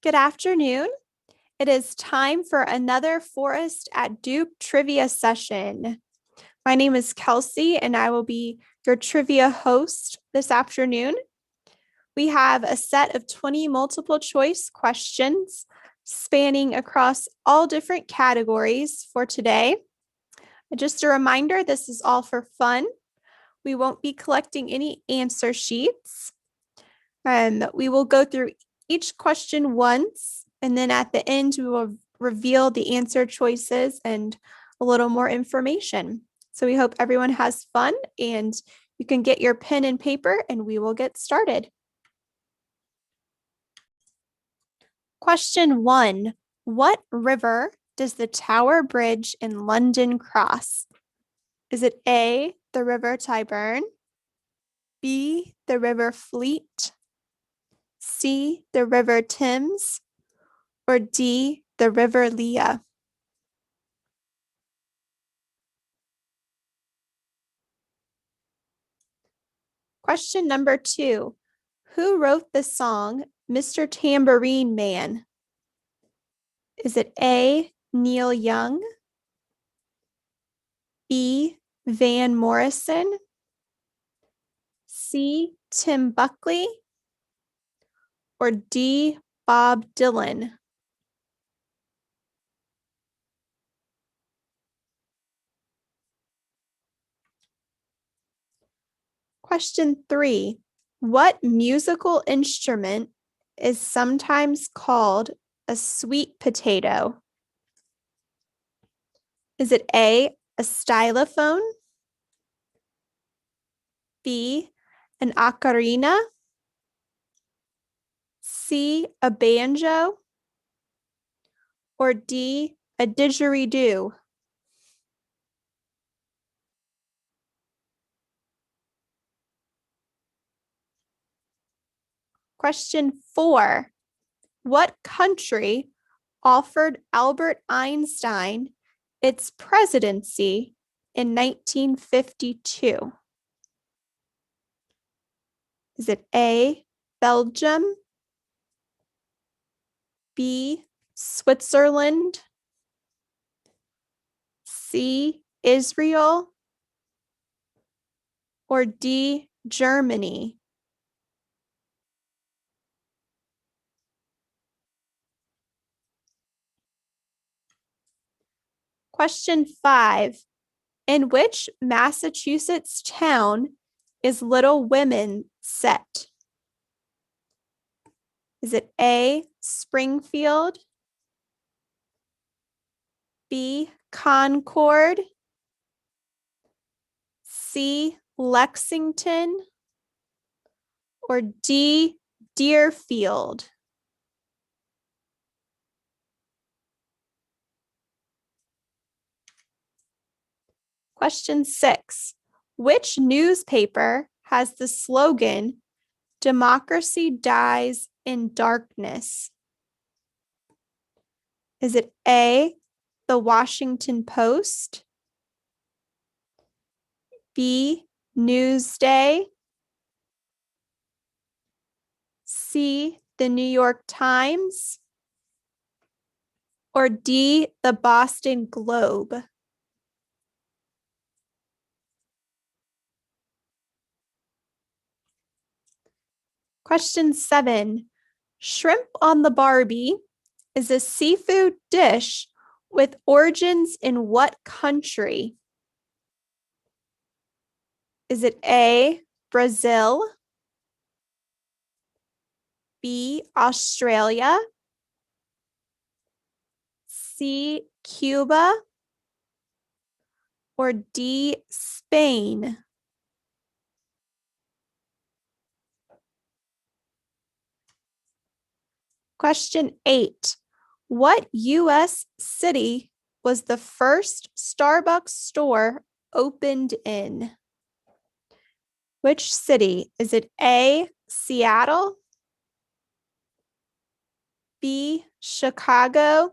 Good afternoon. It is time for another Forest at Duke trivia session. My name is Kelsey, and I will be your trivia host this afternoon. We have a set of 20 multiple choice questions spanning across all different categories for today. Just a reminder, this is all for fun. We won't be collecting any answer sheets. We will go through each question once, and then at the end, we will reveal the answer choices and a little more information. So we hope everyone has fun, and you can get your pen and paper, and we will get started. Question 1. What river does the Tower Bridge in London cross? Is it A, the River Tyburn, B, the River Fleet, C, the River Thames, or D, the River Lea? Question number 2. Who wrote the song Mr. Tambourine Man? Is it A, Neil Young, B, Van Morrison, C, Tim Buckley, or D, Bob Dylan? Question 3. What musical instrument is sometimes called a sweet potato? Is it A, a stylophone, B, an ocarina, C, a banjo, or D, a didgeridoo? Question 4. What country offered Albert Einstein its presidency in 1952? Is it A, Belgium, B, Switzerland, C, Israel, or D, Germany? Question 5. In which Massachusetts town is Little Women set? Is it A, Springfield, B, Concord, C, Lexington, or D, Deerfield? Question 6. Which newspaper has the slogan, "Democracy dies in darkness"? Is it A, the Washington Post, B, Newsday, C, the New York Times, or D, the Boston Globe? Question 7. Shrimp on the Barbie is a seafood dish with origins in what country? Is it A, Brazil, B, Australia, C, Cuba, or D, Spain? Question 8. What U.S. city was the first Starbucks store opened in? Which city? Is it A, Seattle, B, Chicago,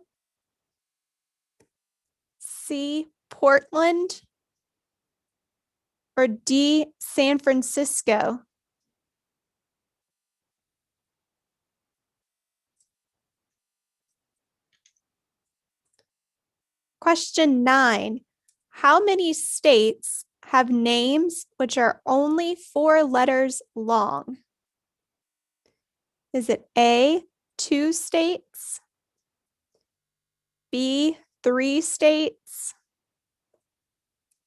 C, Portland, or D, San Francisco? Question 9. How many states have names which are only 4 letters long? Is it A, 2 states, B, 3 states,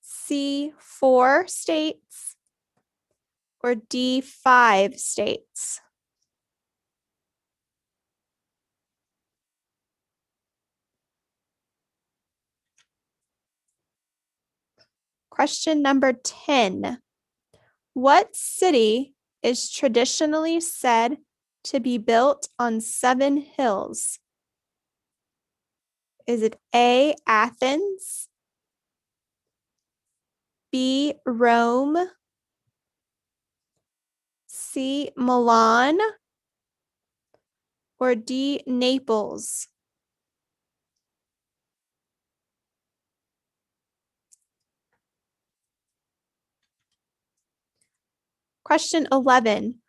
C, 4 states, or D, 5 states? Question number 10. What city is traditionally said to be built on 7 hills? Is it A, Athens, B, Rome, C, Milan, or D, Naples? Question 11.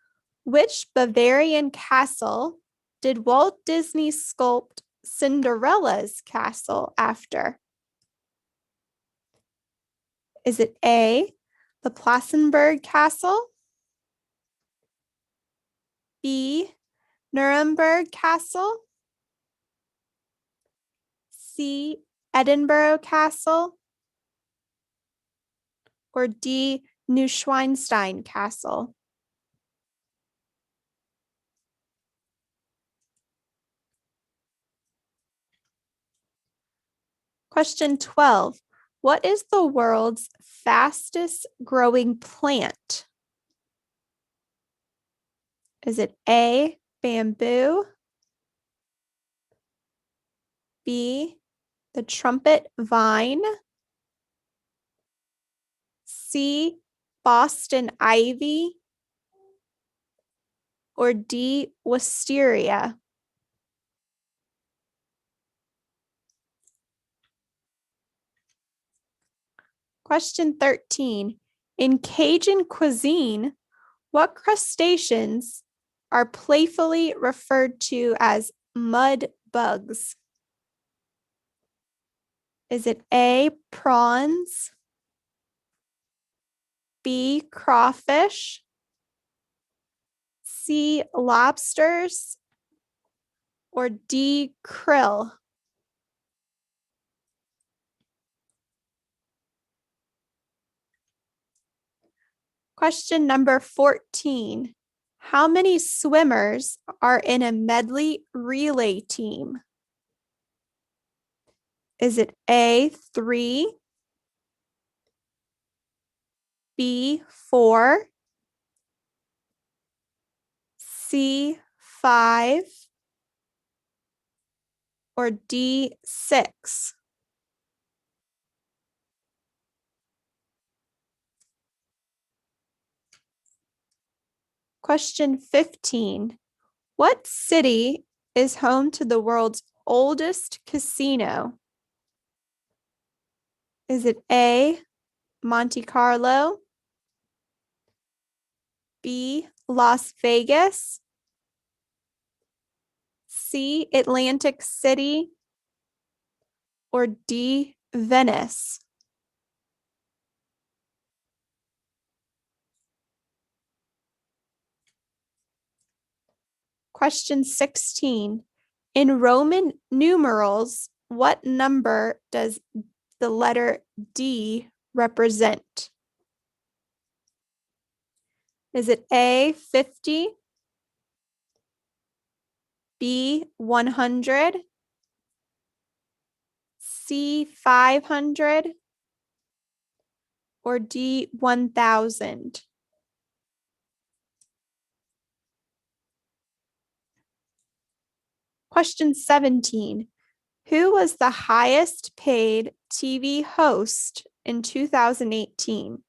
Which Bavarian castle did Walt Disney sculpt Cinderella's castle after? Is it A, the Plassenburg Castle, B, Nuremberg Castle, C, Edinburgh Castle, or D, Neuschwanstein Castle? Question 12. What is the world's fastest growing plant? Is it A, bamboo, B, the trumpet vine, C, Boston ivy, or D, wisteria? Question 13. In Cajun cuisine, what crustaceans are playfully referred to as mud bugs? Is it A, prawns, B, crawfish, C, lobsters, or D, krill? Question number 14. How many swimmers are in a medley relay team? Is it A, 3, B, 4, C, 5, or D, 6? Question 15. What city is home to the world's oldest casino? Is it A, Monte Carlo, B, Las Vegas, C, Atlantic City, or D, Venice? Question 16. In Roman numerals, what number does the letter D represent? Is it A, 50, B, 100, C, 500, or D, 1000? Question 17. Who was the highest paid TV host in 2018?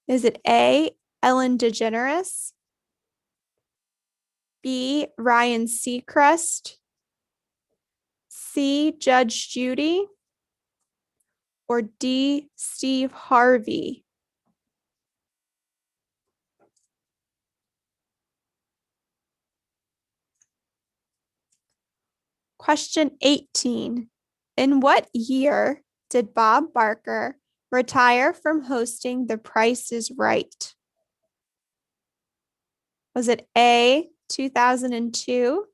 Is it A, Ellen DeGeneres, B, Ryan Seacrest, C, Judge Judy, or D, Steve Harvey? Question 18. In what year did Bob Barker retire from hosting The Price is Right? Was it A, 2002,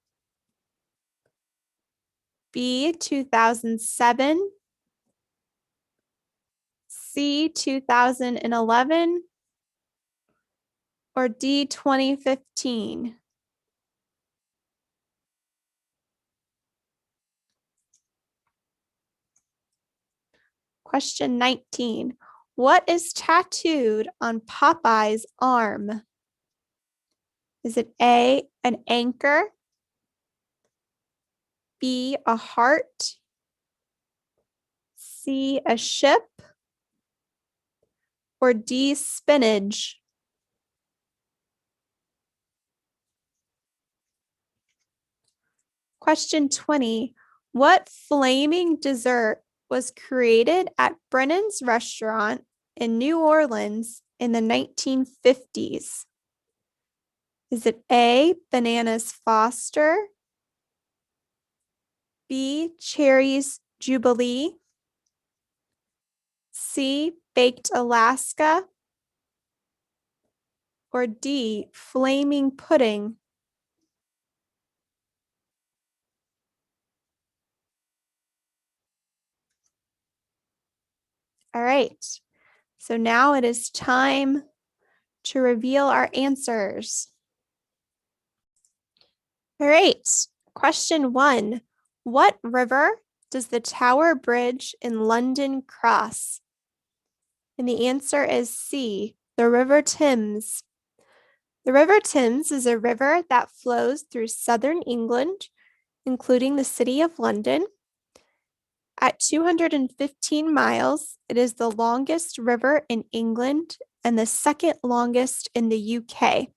B, 2007, C, 2011, or D, 2015? Question 19. What is tattooed on Popeye's arm? Is it A, an anchor, B, a heart, C, a ship, or D, spinach? Question 20. What flaming dessert was created at Brennan's restaurant in New Orleans in the 1950s? Is it A, bananas Foster, B, cherries Jubilee, C, baked Alaska, or D, flaming pudding? All right, so now it is time to reveal our answers. All right, question 1. What river does the Tower Bridge in London cross? And the answer is C, the River Thames. The River Thames is a river that flows through southern England, including the city of London. At 215 miles, it is the longest river in England and the second longest in the UK.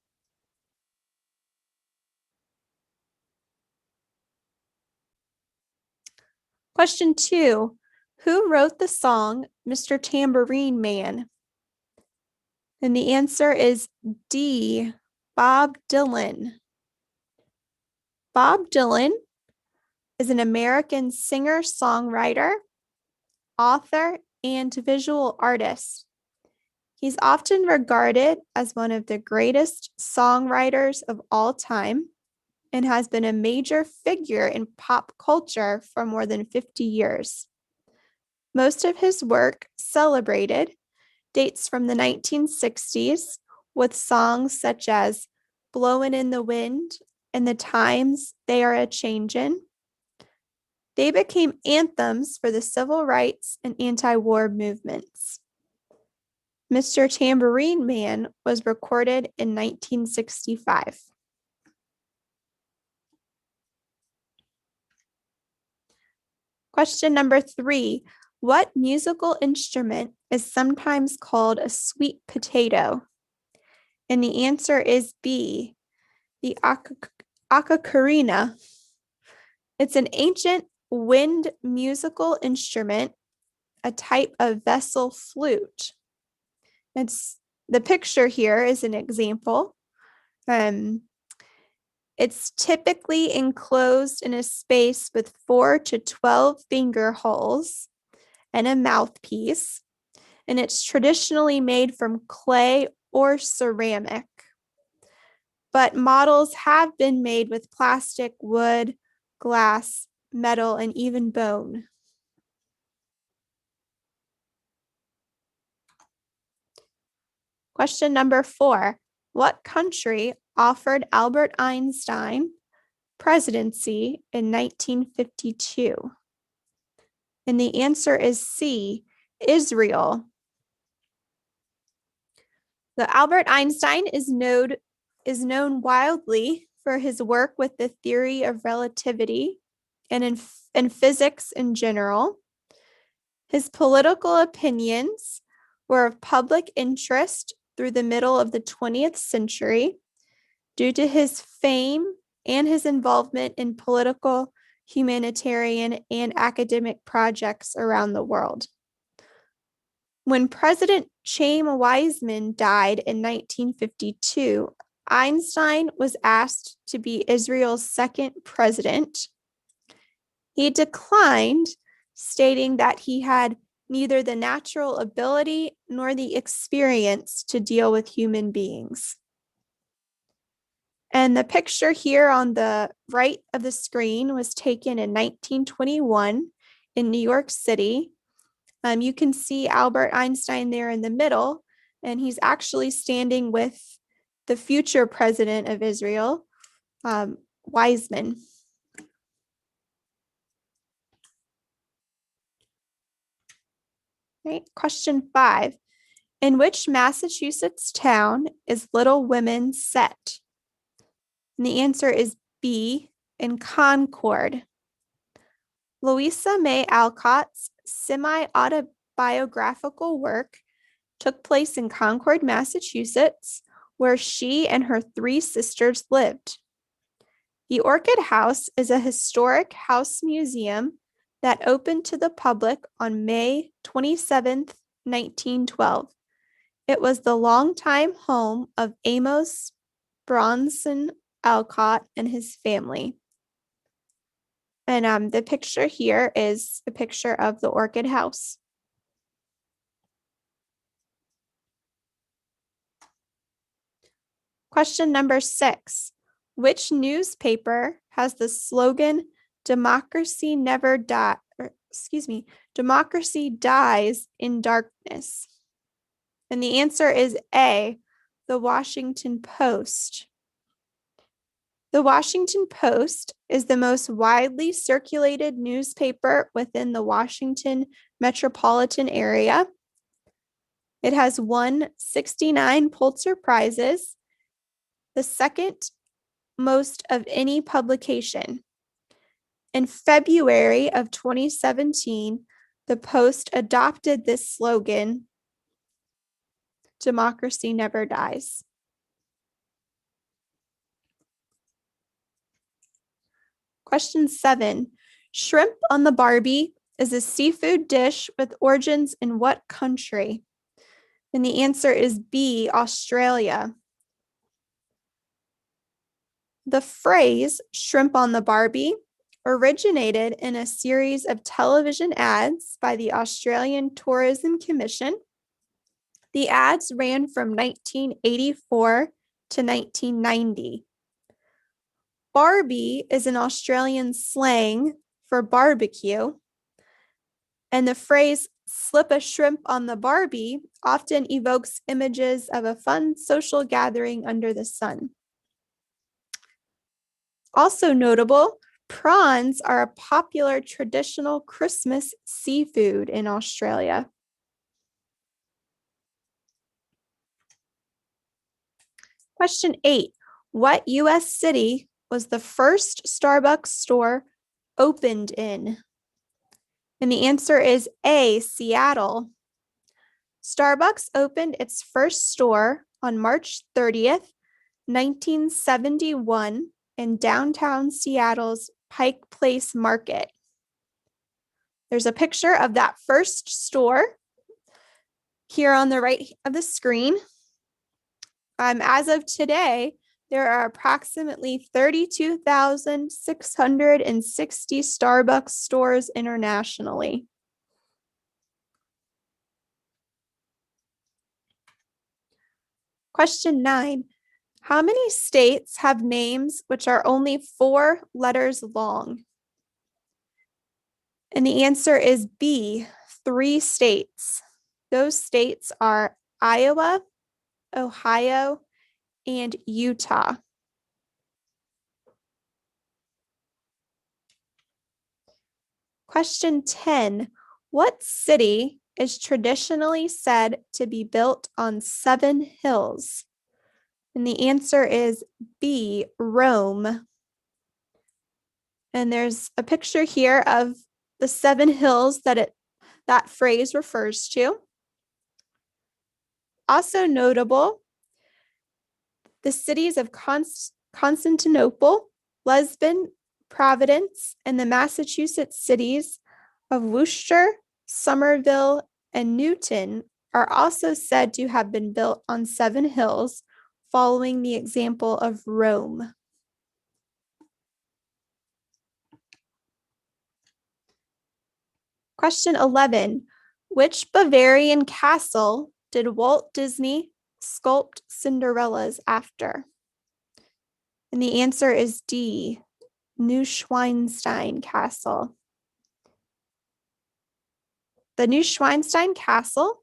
Question 2. Who wrote the song Mr. Tambourine Man? And the answer is D, Bob Dylan. Bob Dylan is an American singer-songwriter, author, and visual artist. He's often regarded as one of the greatest songwriters of all time and has been a major figure in pop culture for more than 50 years. Most of his work, celebrated, dates from the 1960s with songs such as Blowin' in the Wind and The Times They Are a-Changin'. They became anthems for the civil rights and anti-war movements. Mr. Tambourine Man was recorded in 1965. Question number 3. What musical instrument is sometimes called a sweet potato? And the answer is B, the ocarina. It's an ancient wind musical instrument, a type of vessel flute. The picture here is an example. It's typically enclosed in a space with 4 to 12 finger holes and a mouthpiece, and it's traditionally made from clay or ceramic. But models have been made with plastic, wood, glass, metal, and even bone. Question number 4. What country offered Albert Einstein presidency in 1952? And the answer is C, Israel. Albert Einstein is known widely for his work with the theory of relativity and in physics in general. His political opinions were of public interest through the middle of the 20th century due to his fame and his involvement in political, humanitarian, and academic projects around the world. When President Chaim Weizmann died in 1952, Einstein was asked to be Israel's second president. He declined stating that he had neither the natural ability nor the experience to deal with human beings. And the picture here on the right of the screen was taken in 1921 in New York City. You can see Albert Einstein there in the middle, and he's actually standing with the future president of Israel, Weizmann. Right. Question 5. In which Massachusetts town is Little Women set? And the answer is B, in Concord. Louisa May Alcott's semi-autobiographical work took place in Concord, Massachusetts, where she and her 3 sisters lived. The Orchid House is a historic house museum that opened to the public on May 27, 1912. It was the longtime home of Amos Bronson Alcott and his family. And the picture here is a picture of the Orchid House. Question number 6. Which newspaper has the slogan "Democracy never die"? Democracy dies in darkness? And the answer is A, the Washington Post. The Washington Post is the most widely circulated newspaper within the Washington metropolitan area. It has won 69 Pulitzer Prizes, the second most of any publication. In February of 2017, the Post adopted this slogan, "Democracy never dies." Question 7. Shrimp on the Barbie is a seafood dish with origins in what country? And the answer is B, Australia. The phrase "shrimp on the Barbie" originated in a series of television ads by the Australian Tourism Commission. The ads ran from 1984 to 1990. Barbie is an Australian slang for barbecue, and the phrase "slip a shrimp on the Barbie" often evokes images of a fun social gathering under the sun. Also notable, prawns are a popular traditional Christmas seafood in Australia. Question 8. What U.S. city was the first Starbucks store opened in? And the answer is A, Seattle. Starbucks opened its first store on March 30th, 1971 in downtown Seattle's Pike Place Market. There's a picture of that first store here on the right of the screen. As of today, there are approximately 32,660 Starbucks stores internationally. Question 9. How many states have names which are only 4 letters long? And the answer is B, 3 states. Those states are Iowa, Ohio, and Utah. Question 10. What city is traditionally said to be built on 7 hills? And the answer is B, Rome. And there's a picture here of the 7 hills that phrase refers to. Also notable, the cities of Constantinople, Lisbon, Providence, and the Massachusetts cities of Worcester, Somerville, and Newton are also said to have been built on 7 hills, following the example of Rome. Question 11. Which Bavarian castle did Walt Disney sculpt Cinderella's after? And the answer is D, Neuschwanstein Castle. The Neuschwanstein Castle,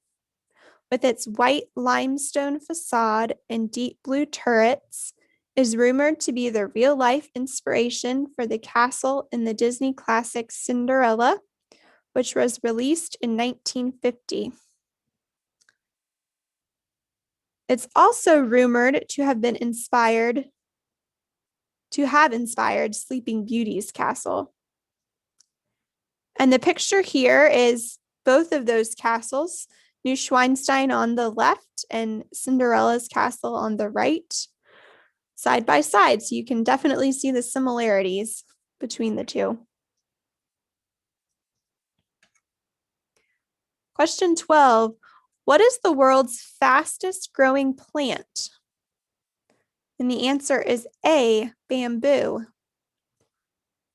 with its white limestone facade and deep blue turrets, is rumored to be the real-life inspiration for the castle in the Disney classic Cinderella, which was released in 1950. It's also rumored to have inspired Sleeping Beauty's castle. And the picture here is both of those castles, Neuschwanstein on the left and Cinderella's castle on the right, side by side. So you can definitely see the similarities between the two. Question 12. What is the world's fastest growing plant? And the answer is A, bamboo.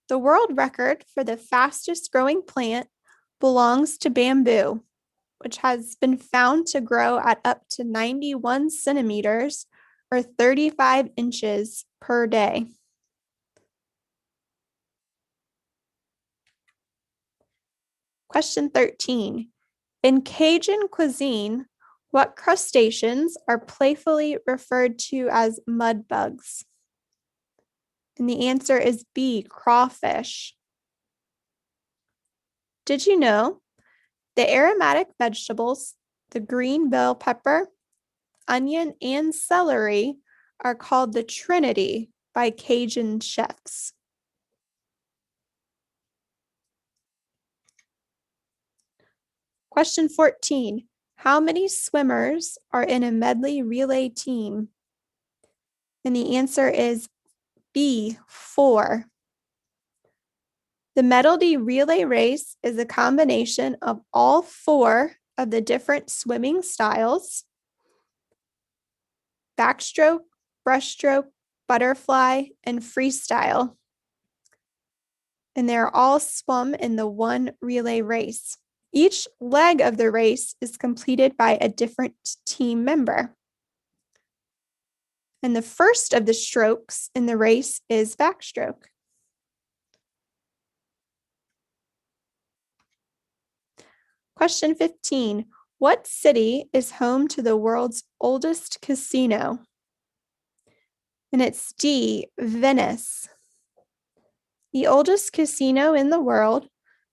The world record for the fastest growing plant belongs to bamboo, which has been found to grow at up to 91 centimeters or 35 inches per day. Question 13. In Cajun cuisine, what crustaceans are playfully referred to as mud bugs? And the answer is B, crawfish. Did you know the aromatic vegetables, the green bell pepper, onion, and celery are called the Trinity by Cajun chefs? Question 14. How many swimmers are in a medley relay team? And the answer is B, 4. The medley relay race is a combination of all 4 of the different swimming styles: backstroke, breaststroke, butterfly, and freestyle. And they're all swum in the one relay race. Each leg of the race is completed by a different team member. And the first of the strokes in the race is backstroke. Question 15. What city is home to the world's oldest casino? And it's D, Venice. The oldest casino in the world,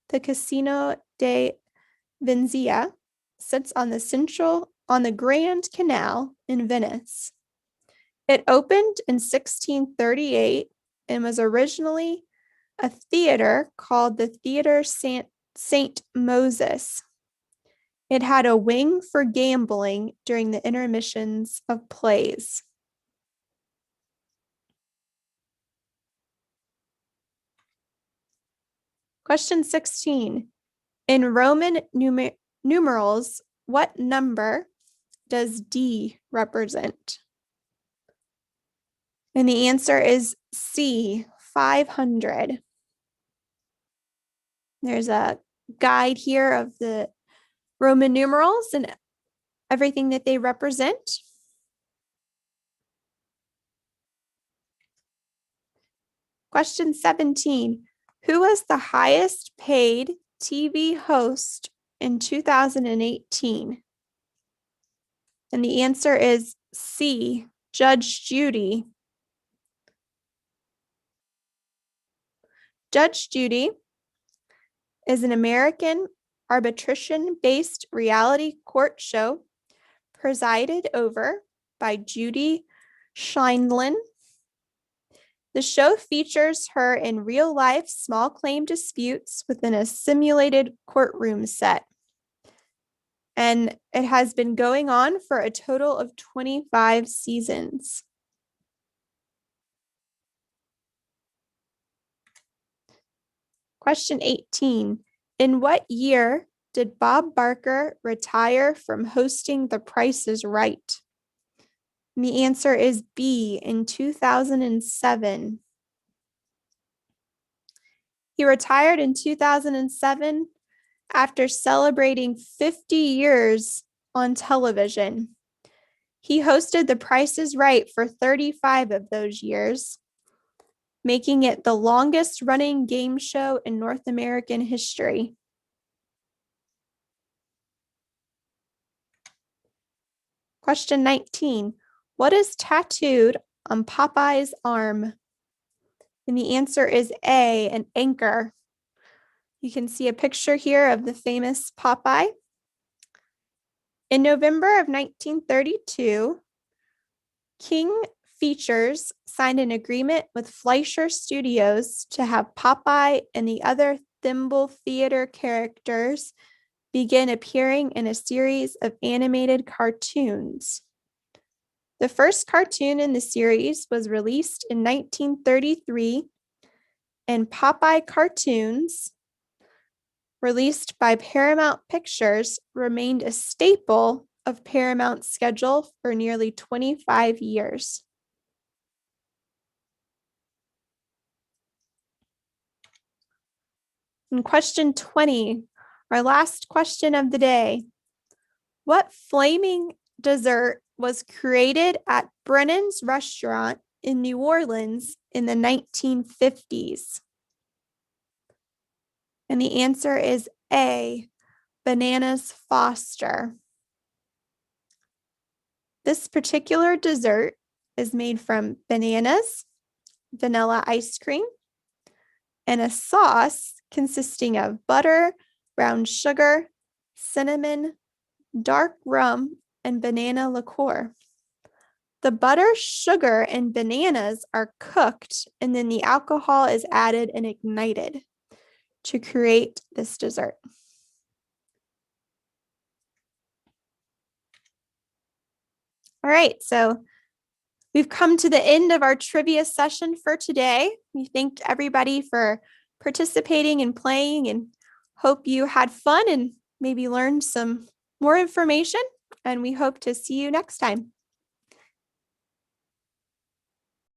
the Casino de Venezia, sits on the Grand Canal in Venice. It opened in 1638 and was originally a theater called the Theater Saint Moses. It had a wing for gambling during the intermissions of plays. Question 16. In Roman numerals, what number does D represent? And the answer is C, 500. There's a guide here of the Roman numerals and everything that they represent. Question 17. Who was the highest paid TV host in 2018? And the answer is C, Judge Judy. Judge Judy is an American arbitration-based reality court show presided over by Judy Scheindlin. The show features her in real-life small claim disputes within a simulated courtroom set. And it has been going on for a total of 25 seasons. Question 18. In what year did Bob Barker retire from hosting The Price is Right? And the answer is B, in 2007. He retired in 2007 after celebrating 50 years on television. He hosted The Price is Right for 35 of those years, making it the longest running game show in North American history. Question 19. What is tattooed on Popeye's arm? And the answer is A, an anchor. You can see a picture here of the famous Popeye. In November of 1932, King Features signed an agreement with Fleischer Studios to have Popeye and the other Thimble Theater characters begin appearing in a series of animated cartoons. The first cartoon in the series was released in 1933, and Popeye cartoons, released by Paramount Pictures, remained a staple of Paramount's schedule for nearly 25 years. And question 20, our last question of the day. What flaming dessert was created at Brennan's restaurant in New Orleans in the 1950s? And the answer is A, Bananas Foster. This particular dessert is made from bananas, vanilla ice cream, and a sauce consisting of butter, brown sugar, cinnamon, dark rum, and banana liqueur. The butter, sugar, and bananas are cooked, and then the alcohol is added and ignited to create this dessert. All right, so we've come to the end of our trivia session for today. We thanked everybody for participating and playing, and hope you had fun and maybe learned some more information, and we hope to see you next time.